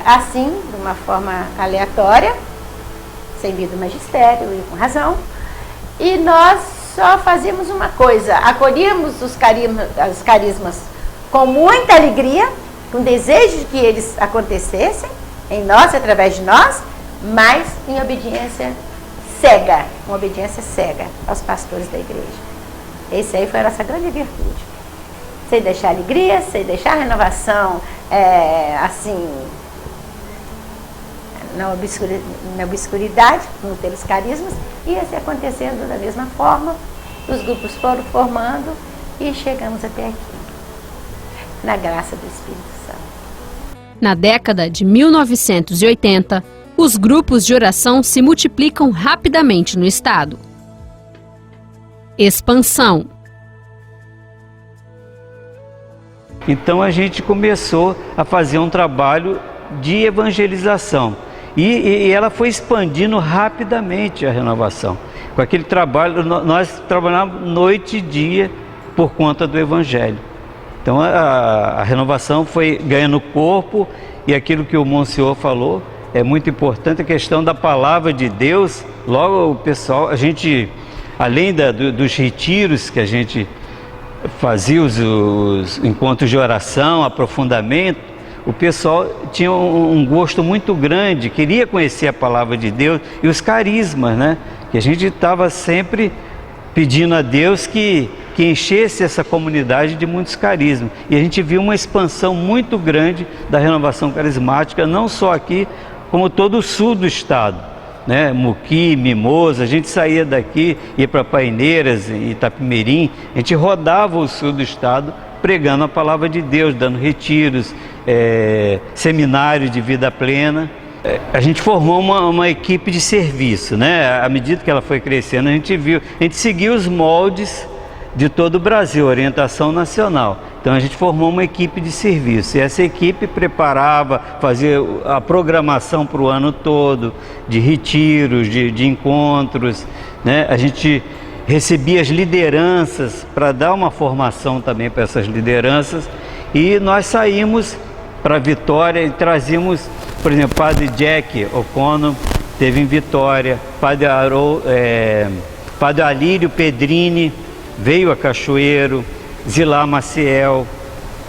assim, de uma forma aleatória, sem vir do magistério e com razão. E nós só fazíamos uma coisa, acolhíamos os carismas com muita alegria, com desejo de que eles acontecessem em nós, através de nós, mas em obediência cega, uma obediência cega aos pastores da igreja. Esse aí foi a nossa grande virtude. Sem deixar alegria, sem deixar renovação, assim, na obscuridade, não ter os carismas, ia se acontecendo da mesma forma, os grupos foram formando e chegamos até aqui, na graça do Espírito Santo. Na década de 1980, os grupos de oração se multiplicam rapidamente no estado. Expansão. Então a gente começou a fazer um trabalho de evangelização. E ela foi expandindo rapidamente a renovação. Com aquele trabalho, nós trabalhávamos noite e dia por conta do Evangelho. Então a renovação foi ganhando corpo e aquilo que o Monsenhor falou, é muito importante a questão da palavra de Deus. Logo o pessoal, a gente, além dos retiros que a gente fazia, os encontros de oração, aprofundamento, o pessoal tinha um gosto muito grande, queria conhecer a palavra de Deus e os carismas, né? Que a gente estava sempre pedindo a Deus que enchesse essa comunidade de muitos carismas. E a gente viu uma expansão muito grande da renovação carismática, não só aqui, como todo o sul do estado, né? Muqui, Mimoso, a gente saía daqui, ia para Paineiras, Itapemirim, a gente rodava o sul do estado pregando a palavra de Deus, dando retiros, seminários de vida plena. A gente formou uma equipe de serviço, né? À medida que ela foi crescendo, a gente seguiu os moldes de todo o Brasil, orientação nacional. Então a gente formou uma equipe de serviço, e essa equipe preparava, fazia a programação para o ano todo, de retiros, de encontros, né? A gente recebia as lideranças para dar uma formação também para essas lideranças, e nós saímos para Vitória e trazíamos, por exemplo, Padre Jack O'Connor teve em Vitória, Padre Alírio Pedrini veio a Cachoeiro, Zilá Maciel,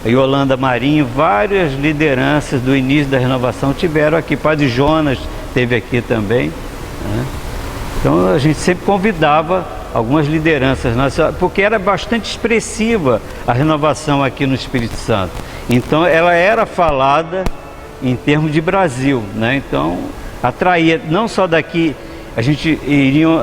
Yolanda Marinho, várias lideranças do início da renovação tiveram aqui. Padre Jonas esteve aqui também, né? Então a gente sempre convidava algumas lideranças nacionais, porque era bastante expressiva a renovação aqui no Espírito Santo. Então ela era falada em termos de Brasil, né? Então atraía não só daqui.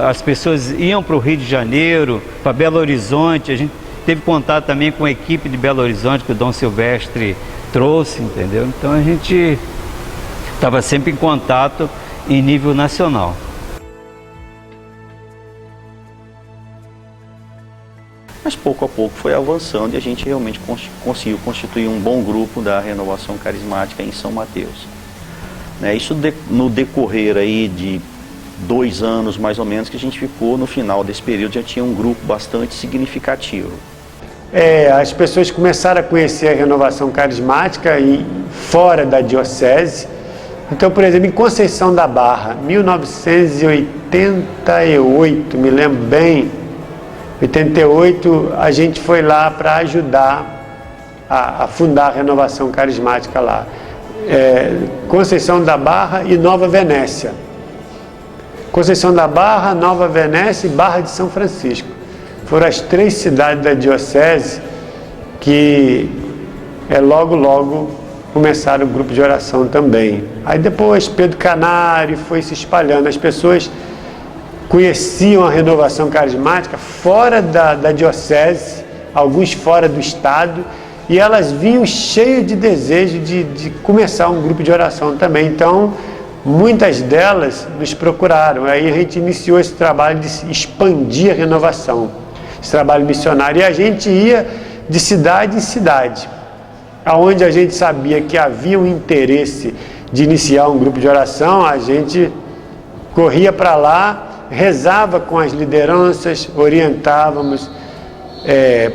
As pessoas iam para o Rio de Janeiro, para Belo Horizonte. A gente teve contato também com a equipe de Belo Horizonte que o Dom Silvestre trouxe, entendeu? Então a gente estava sempre em contato em nível nacional. Mas pouco a pouco foi avançando e a gente realmente conseguiu constituir um bom grupo da renovação carismática em São Mateus. Isso no decorrer aí de 2 anos mais ou menos que a gente ficou, no final desse período já tinha um grupo bastante significativo. As pessoas começaram a conhecer a renovação carismática fora da diocese. Então, por exemplo, em Conceição da Barra, 1988, me lembro bem, 88, a gente foi lá para ajudar a fundar a renovação carismática lá. Conceição da Barra e Nova Venécia. Conceição da Barra, Nova Venécia e Barra de São Francisco. Foram as 3 cidades da diocese que logo começaram o grupo de oração também. Aí depois Pedro Canário foi se espalhando. As pessoas conheciam a renovação carismática fora da diocese, alguns fora do estado, e elas vinham cheias de desejo de começar um grupo de oração também. Então, muitas delas nos procuraram. Aí a gente iniciou esse trabalho de expandir a renovação, esse trabalho missionário. E a gente ia de cidade em cidade, aonde a gente sabia que havia um interesse de iniciar um grupo de oração, a gente corria para lá, rezava com as lideranças, orientávamos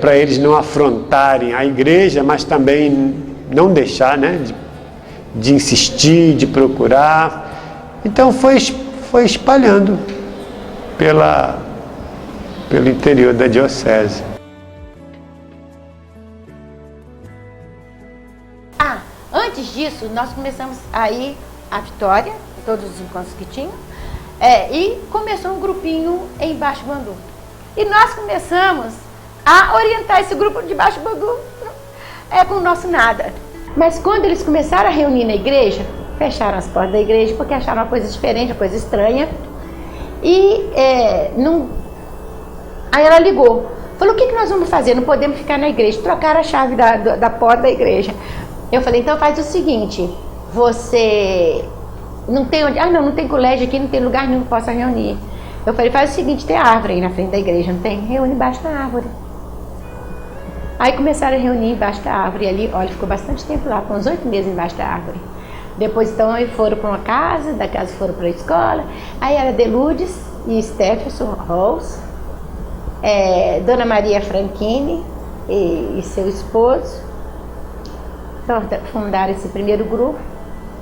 para eles não afrontarem a igreja, mas também não deixar, né, de insistir, de procurar. Então foi espalhando pelo interior da diocese. Antes disso, nós começamos a ir à Vitória, todos os encontros que tinham, e começou um grupinho em Baixo Bangu. E nós começamos a orientar esse grupo de Baixo Bangu com o nosso nada. Mas quando eles começaram a reunir na igreja, fecharam as portas da igreja porque acharam uma coisa diferente, uma coisa estranha. E aí ela ligou, falou: o que nós vamos fazer? Não podemos ficar na igreja. Trocaram a chave da porta da igreja. Eu falei: então faz o seguinte, você não tem onde... não tem colégio aqui, não tem lugar nenhum que possa reunir. Eu falei: faz o seguinte, tem árvore aí na frente da igreja, não tem? Reúne embaixo da árvore. Aí começaram a reunir embaixo da árvore ali, olha, ficou bastante tempo lá, com uns 8 meses embaixo da árvore. Depois então aí foram para uma casa, da casa foram para a escola. Aí era Deludes e Stephenson Rose, Dona Maria Franchini e seu esposo. Então fundaram esse primeiro grupo.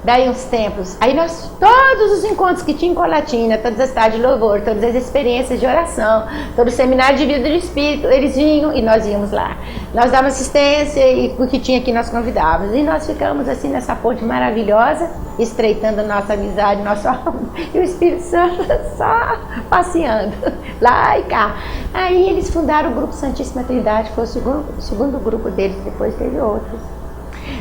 Daí uns tempos, aí nós, todos os encontros que tinha em Colatina, todas as tardes de louvor, todas as experiências de oração, todo o seminário de vida do Espírito, eles vinham e nós íamos lá. Nós dávamos assistência e o que tinha aqui nós convidávamos. E nós ficamos assim nessa ponte maravilhosa, estreitando a nossa amizade, nosso amor, e o Espírito Santo só passeando, lá e cá. Aí eles fundaram o Grupo Santíssima Trindade, que foi o segundo grupo deles, depois teve outros.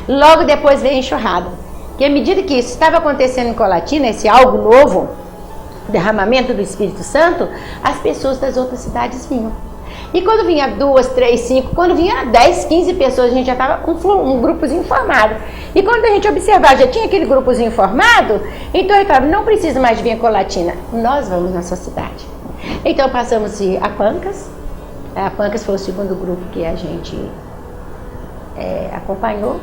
Logo depois veio a enxurrada. Que à medida que isso estava acontecendo em Colatina, esse algo novo, derramamento do Espírito Santo, as pessoas das outras cidades vinham. E quando vinha 2, 3, 5, quando vinha 10, 15 pessoas, a gente já estava com um grupozinho formado. E quando a gente observava, já tinha aquele grupozinho formado, então eu falava, não precisa mais vir a Colatina, nós vamos na sua cidade. Então passamos a Pancas. A Pancas foi o segundo grupo que a gente acompanhou.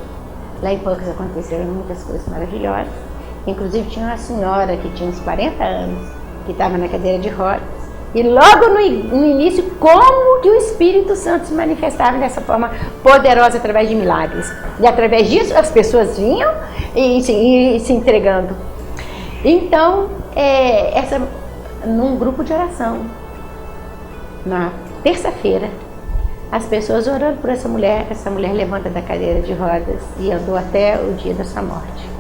Lá em Pancas aconteceram muitas coisas maravilhosas. Inclusive tinha uma senhora que tinha uns 40 anos, que estava na cadeira de rodas. E logo no início, como que o Espírito Santo se manifestava dessa forma poderosa através de milagres. E através disso as pessoas vinham e se entregando. Então, num grupo de oração, na terça-feira, as pessoas orando por essa mulher levanta da cadeira de rodas e andou até o dia da sua morte.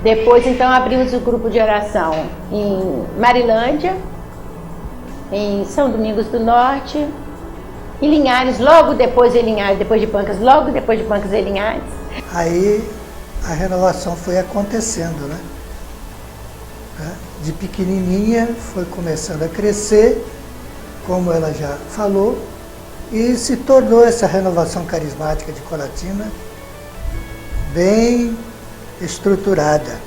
Depois, então, abrimos o grupo de oração em Marilândia, em São Domingos do Norte, em Linhares, logo depois de Linhares, depois de Pancas, logo depois de Pancas e Linhares. Aí a renovação foi acontecendo, né? De pequenininha foi começando a crescer, como ela já falou, e se tornou essa renovação carismática de Colatina bem estruturada.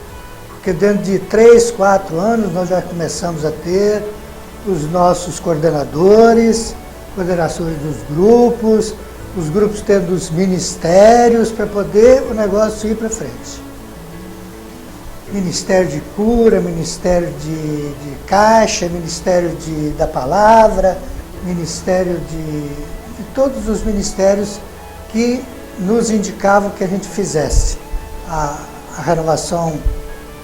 Porque dentro de 3, 4 anos nós já começamos a ter os nossos coordenadores dos grupos, os grupos tendo os ministérios para poder o negócio ir para frente. Ministério de cura, Ministério de caixa, Ministério da palavra, Ministério de todos os ministérios que nos indicavam que a gente fizesse. A renovação,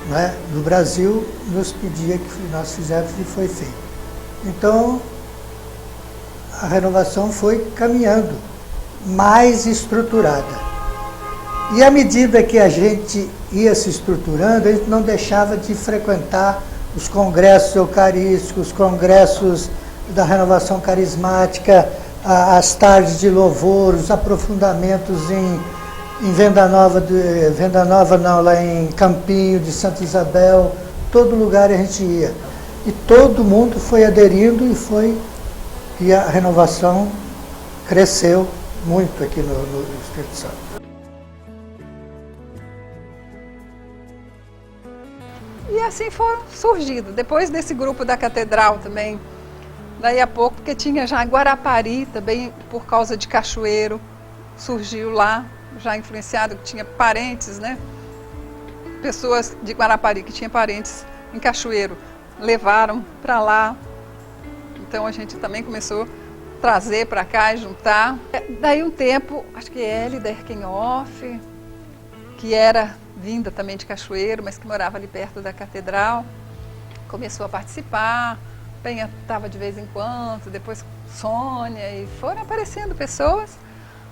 né, do Brasil nos pedia que nós fizéssemos e foi feito. Então, a renovação foi caminhando mais estruturada. E à medida que a gente ia se estruturando, a gente não deixava de frequentar os congressos eucarísticos, os congressos da renovação carismática, as tardes de louvor, os aprofundamentos em Venda Nova não, lá em Campinho, de Santa Isabel, todo lugar a gente ia. E todo mundo foi aderindo e a renovação cresceu muito aqui no Espírito Santo. E assim foram surgindo. Depois desse grupo da Catedral também, daí a pouco, porque tinha já Guarapari também, por causa de Cachoeiro, surgiu lá, já influenciado, que tinha parentes, né? Pessoas de Guarapari que tinham parentes em Cachoeiro, levaram para lá. Então a gente também começou a trazer para cá e juntar. Daí um tempo, acho que Hélida Erkenhoff, que era vinda também de Cachoeiro, mas que morava ali perto da Catedral, começou a participar. Penha estava de vez em quando, depois Sônia, e foram aparecendo pessoas,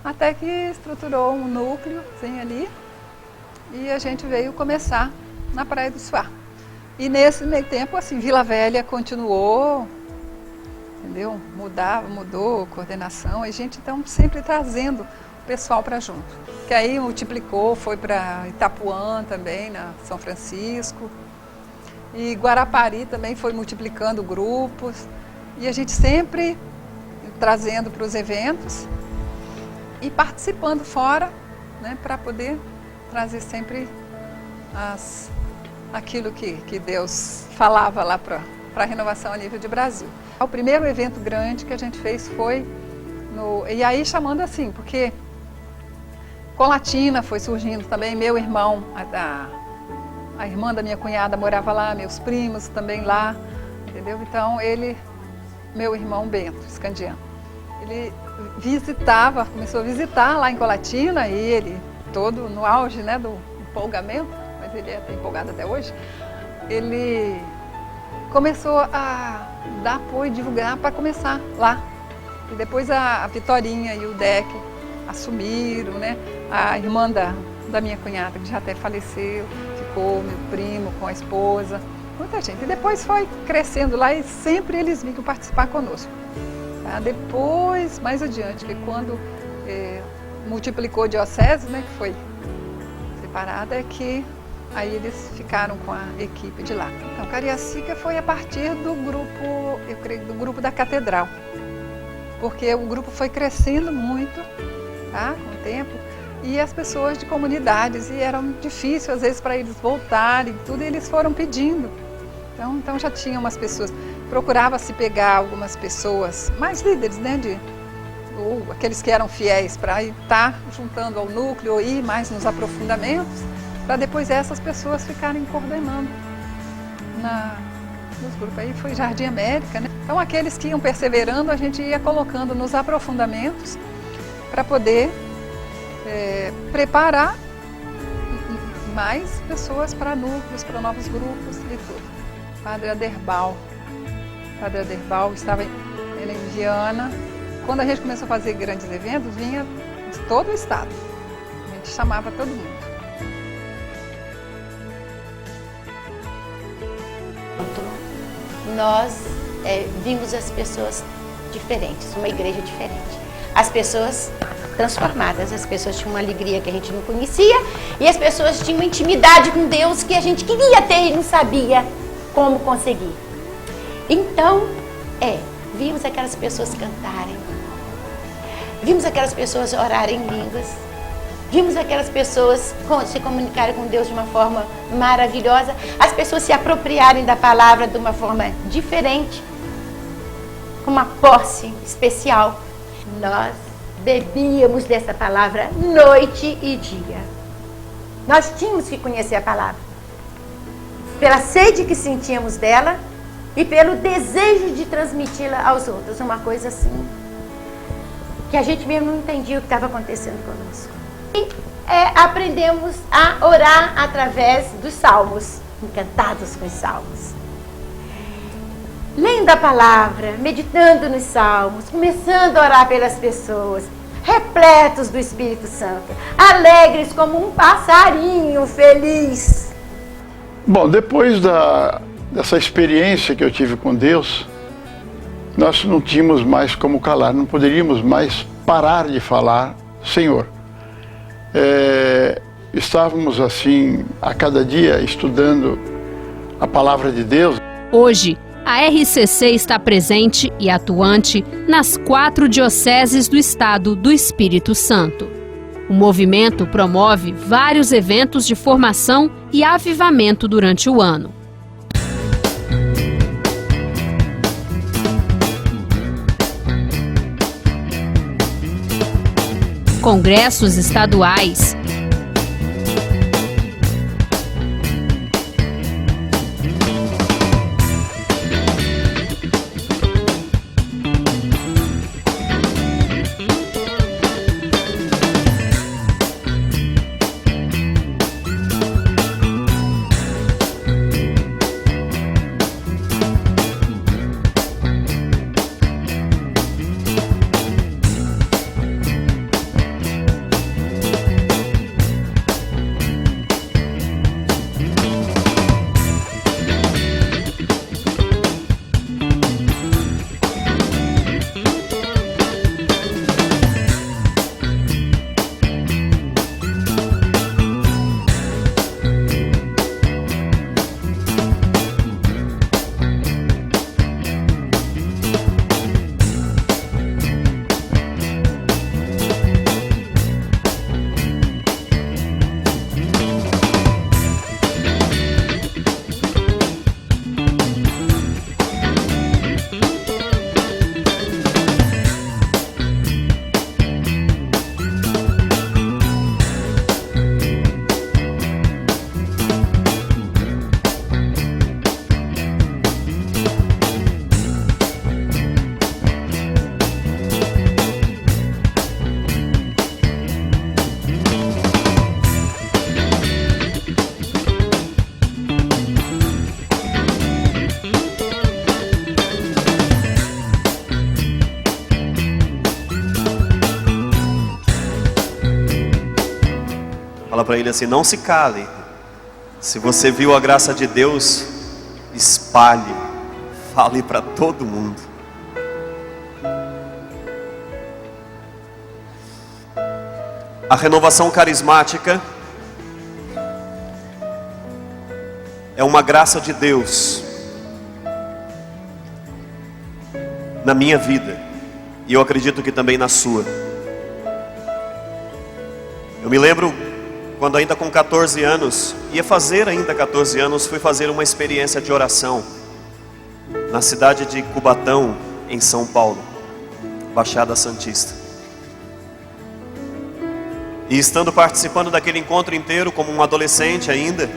até que estruturou um núcleo assim, ali, e a gente veio começar na Praia do Suá. E nesse meio tempo, assim, Vila Velha continuou, entendeu? Mudou a coordenação, a gente então sempre trazendo o pessoal para junto. Que aí multiplicou, foi para Itapuã também, na São Francisco. E Guarapari também foi multiplicando grupos. E a gente sempre trazendo para os eventos e participando fora, né, para poder trazer sempre aquilo que Deus falava lá para a renovação a nível de Brasil. O primeiro evento grande que a gente fez foi e aí chamando assim, porque Colatina foi surgindo também, meu irmão, a irmã da minha cunhada morava lá, meus primos também lá, entendeu? Então meu irmão Bento, Scandiano, ele começou a visitar lá em Colatina, e ele todo no auge, né, do empolgamento, mas ele é empolgado até hoje, ele começou a dar apoio, divulgar para começar lá. E depois a Vitorinha e o Deck assumiram, né? A irmã da minha cunhada, que já até faleceu, ficou, meu primo com a esposa, muita gente. E depois foi crescendo lá e sempre eles vinham participar conosco. Tá? Depois, mais adiante, que quando multiplicou a diocese, né, que foi separada, é que aí eles ficaram com a equipe de lá. Então, Cariacica foi a partir do grupo, eu creio, do grupo da Catedral. Porque o grupo foi crescendo muito, tá, com o tempo, e as pessoas de comunidades, e era difícil às vezes para eles voltarem, tudo, e eles foram pedindo. Então já tinha umas pessoas, procurava-se pegar algumas pessoas, mais líderes, né, ou aqueles que eram fiéis, para estar juntando ao núcleo, ou ir mais nos aprofundamentos, para depois essas pessoas ficarem coordenando nos grupos. Aí foi Jardim América, né? Então aqueles que iam perseverando, a gente ia colocando nos aprofundamentos para poder preparar mais pessoas para núcleos, para novos grupos e tudo. Padre Aderbal estava ele em Viana. Quando a gente começou a fazer grandes eventos, vinha de todo o estado. A gente chamava todo mundo. Nós vimos as pessoas diferentes, uma igreja diferente. As pessoas transformadas, as pessoas tinham uma alegria que a gente não conhecia e as pessoas tinham uma intimidade com Deus que a gente queria ter e não sabia como conseguir. Então, vimos aquelas pessoas cantarem, vimos aquelas pessoas orarem em línguas, vimos aquelas pessoas se comunicarem com Deus de uma forma maravilhosa, as pessoas se apropriarem da palavra de uma forma diferente, com uma posse especial. Nós bebíamos dessa palavra noite e dia. Nós tínhamos que conhecer a palavra, pela sede que sentíamos dela e pelo desejo de transmiti-la aos outros. Uma coisa assim, que a gente mesmo não entendia o que estava acontecendo conosco. E aprendemos a orar através dos salmos, encantados com os salmos. Lendo a palavra, meditando nos salmos, começando a orar pelas pessoas, repletos do Espírito Santo, alegres como um passarinho feliz. Bom, depois dessa experiência que eu tive com Deus, nós não tínhamos mais como calar, não poderíamos mais parar de falar Senhor. Estávamos assim, a cada dia, estudando a palavra de Deus. Hoje, a RCC está presente e atuante nas 4 dioceses do estado do Espírito Santo. O movimento promove vários eventos de formação e avivamento durante o ano. Congressos estaduais, para ele assim: não se cale. Se você viu a graça de Deus, espalhe, fale para todo mundo. A renovação carismática é uma graça de Deus na minha vida, e eu acredito que também na sua. Eu me lembro quando ainda com 14 anos, ia fazer ainda 14 anos, fui fazer uma experiência de oração na cidade de Cubatão, em São Paulo, Baixada Santista. E estando participando daquele encontro inteiro como um adolescente ainda,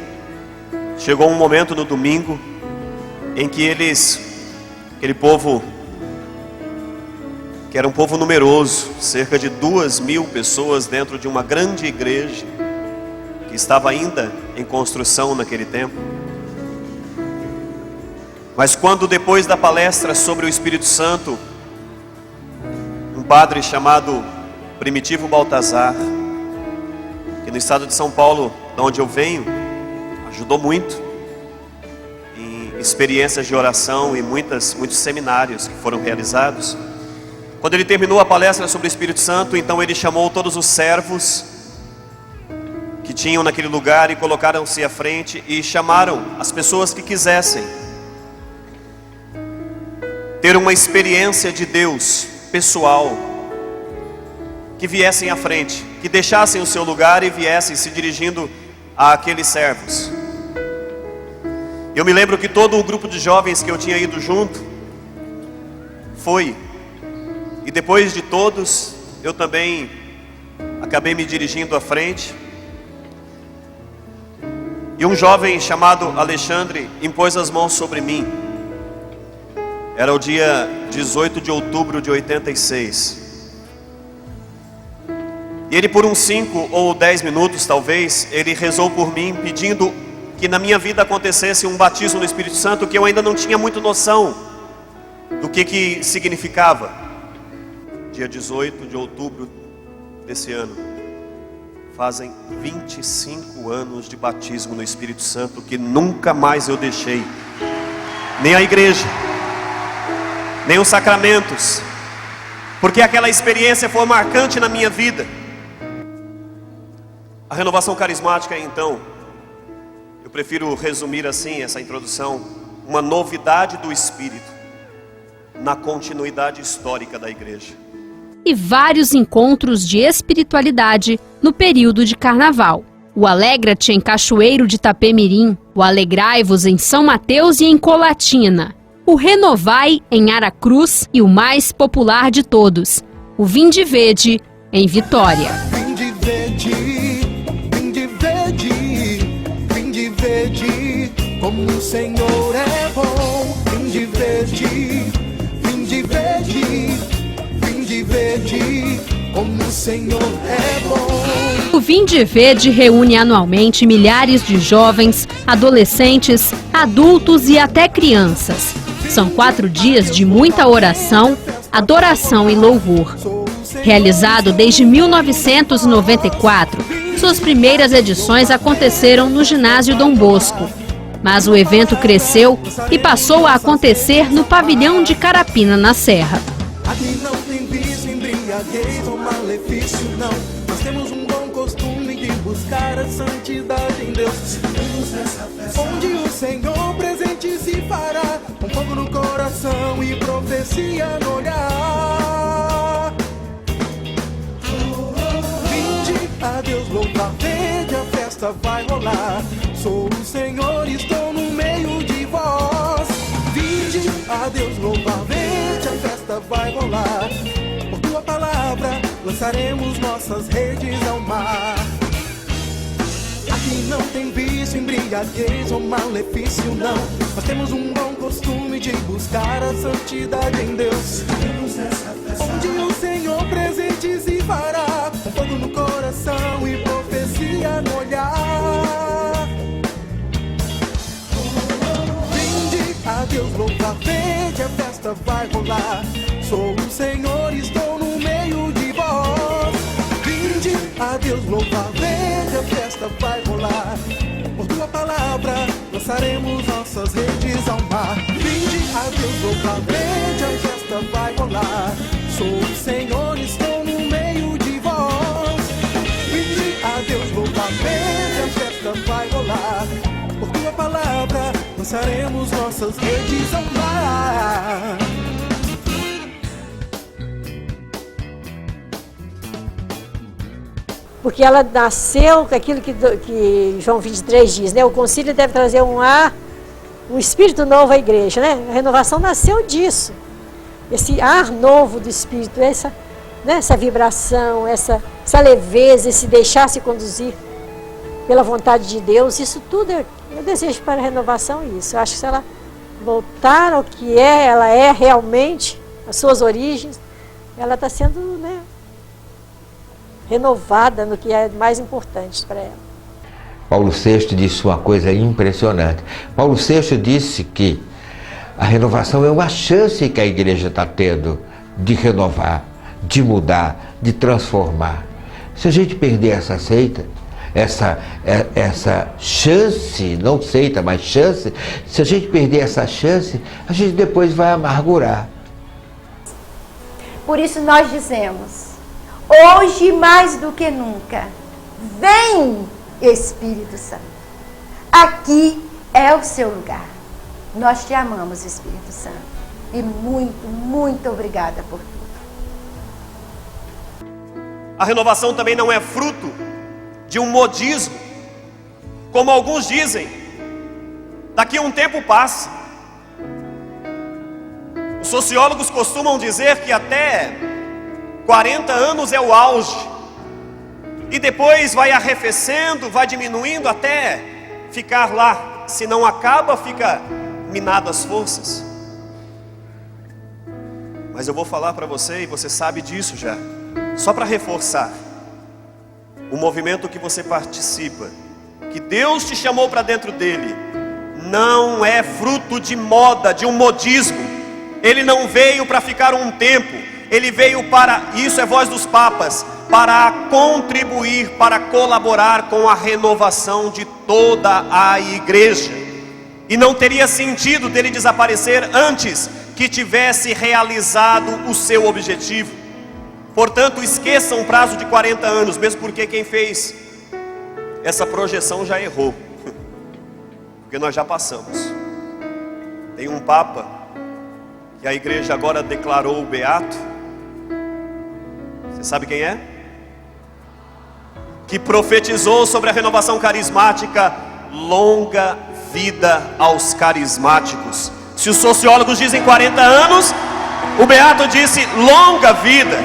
chegou um momento no domingo em que aquele povo, que era um povo numeroso, cerca de 2.000 pessoas dentro de uma grande igreja, que estava ainda em construção naquele tempo. Mas quando depois da palestra sobre o Espírito Santo, um padre chamado Primitivo Baltazar, que no estado de São Paulo, de onde eu venho, ajudou muito em experiências de oração e muitos seminários que foram realizados. Quando ele terminou a palestra sobre o Espírito Santo, então ele chamou todos os servos que tinham naquele lugar e colocaram-se à frente e chamaram as pessoas que quisessem ter uma experiência de Deus pessoal, que viessem à frente, que deixassem o seu lugar e viessem se dirigindo àqueles servos. Eu me lembro que todo o grupo de jovens que eu tinha ido junto foi, e depois de todos, eu também acabei me dirigindo à frente, e um jovem chamado Alexandre impôs as mãos sobre mim. Era o dia 18 de outubro de 86. E ele, por uns 5 ou 10 minutos talvez, ele rezou por mim, pedindo que na minha vida acontecesse um batismo no Espírito Santo, que eu ainda não tinha muito noção do que significava. Dia 18 de outubro desse ano, fazem 25 anos de batismo no Espírito Santo, que nunca mais eu deixei, nem a igreja, nem os sacramentos, porque aquela experiência foi marcante na minha vida. A renovação carismática, então, eu prefiro resumir assim essa introdução: uma novidade do Espírito na continuidade histórica da igreja. E vários encontros de espiritualidade no período de carnaval. O Alegra-te em Cachoeiro de Itapemirim, o Alegrai-vos em São Mateus e em Colatina, o Renovai em Aracruz e o mais popular de todos, o Vinde Vede em Vitória. Vinde vede, vinde vede, vinde vede, como o Senhor é bom. Vinde vede, vinde vede, vinde vede, como o Senhor é bom. O Vinde Vede reúne anualmente milhares de jovens, adolescentes, adultos e até crianças. São 4 dias de muita oração, adoração e louvor. Realizado desde 1994, suas primeiras edições aconteceram no ginásio Dom Bosco. Mas o evento cresceu e passou a acontecer no pavilhão de Carapina, na Serra. Aqui não tem vício, embriaguez ou malefício, não. Nós temos um bom costume de buscar a santidade em Deus. Onde o Senhor presente se fará, com fogo no coração e profecia no olhar. Vinde a Deus louvar, vede, a festa vai rolar. Sou o Senhor, estou no meio de vós. Vinde a Deus louvar, vede, a festa vai rolar. Por tua palavra lançaremos nossas redes ao mar. Aqui não tem vício, embriaguez ou malefício, não. Nós temos um bom costume de buscar a santidade em Deus. Onde o Senhor presente se fará, com fogo no coração e profecia no olhar. Vinde a Deus louvar, vede, a festa vai rolar. Sou o Senhor, estou no meio de vós. Vinde a Deus louvar, vede, a festa vai rolar. Por tua palavra lançaremos nossas redes ao mar. Vinde a Deus louvar, vede a festa vai rolar. Sou o Senhor, estou no meio de vós. Vinde a Deus louvar, vede a festa vai rolar. Por tua palavra lançaremos nossas redes ao mar. Porque ela nasceu com aquilo que João 23 diz, né? O concílio deve trazer um espírito novo à igreja, né? A renovação nasceu disso. Esse ar novo do espírito, essa vibração, essa leveza, esse deixar-se conduzir pela vontade de Deus, isso tudo eu desejo para a renovação isso. Eu acho que se ela voltar ao que ela é realmente, as suas origens, ela está sendo, né, renovada no que é mais importante para ela. Paulo VI disse uma coisa impressionante. Paulo VI disse que a renovação é uma chance que a igreja está tendo de renovar, de mudar, de transformar. Se a gente perder essa seita, essa chance, não seita, mas chance, se a gente perder essa chance, a gente depois vai amargurar. Por isso nós dizemos, hoje mais do que nunca, vem Espírito Santo. Aqui é o seu lugar. Nós te amamos, Espírito Santo. E muito, muito obrigada por tudo. A renovação também não é fruto de um modismo, como alguns dizem. Daqui a um tempo passa. Os sociólogos costumam dizer que até 40 anos é o auge, e depois vai arrefecendo, vai diminuindo até ficar lá. Se não acaba, fica minado as forças. Mas eu vou falar para você, e você sabe disso já, só para reforçar: o movimento que você participa, que Deus te chamou para dentro dele, não é fruto de moda, de um modismo. Ele não veio para ficar um tempo. Ele veio para, isso é voz dos papas, para contribuir, para colaborar com a renovação de toda a igreja. E não teria sentido dele desaparecer antes que tivesse realizado o seu objetivo. Portanto, esqueçam o prazo de 40 anos, mesmo porque quem fez essa projeção já errou. Porque nós já passamos. Tem um papa que a igreja agora declarou beato. Você sabe quem é? Que profetizou sobre a renovação carismática: longa vida aos carismáticos. Se os sociólogos dizem 40 anos, o beato disse longa vida.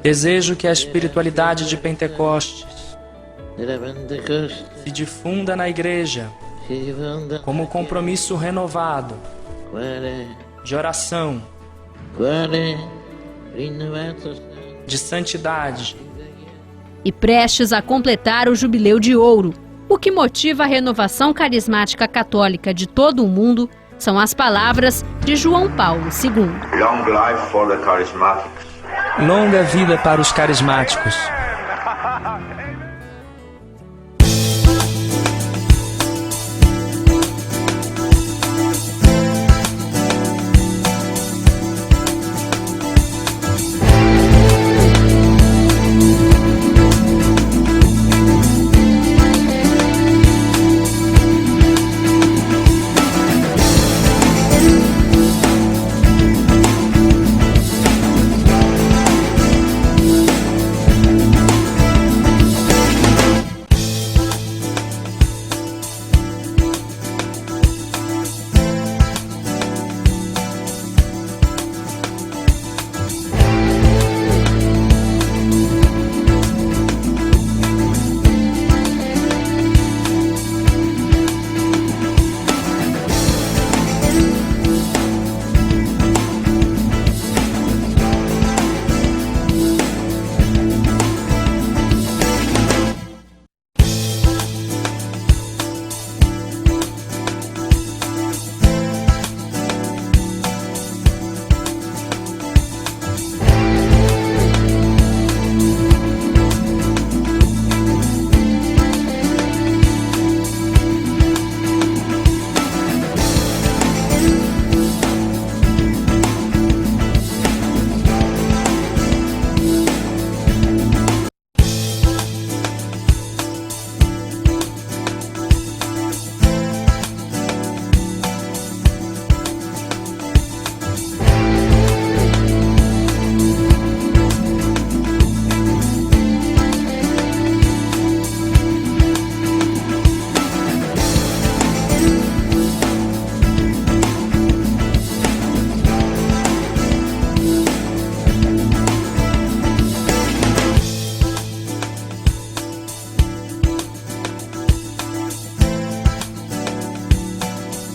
Desejo que a espiritualidade de Pentecostes se difunda na igreja como compromisso renovado de oração, de santidade. E prestes a completar o jubileu de ouro, o que motiva a renovação carismática católica de todo o mundo são as palavras de João Paulo II. Long life for the charismatics. Longa vida para os carismáticos.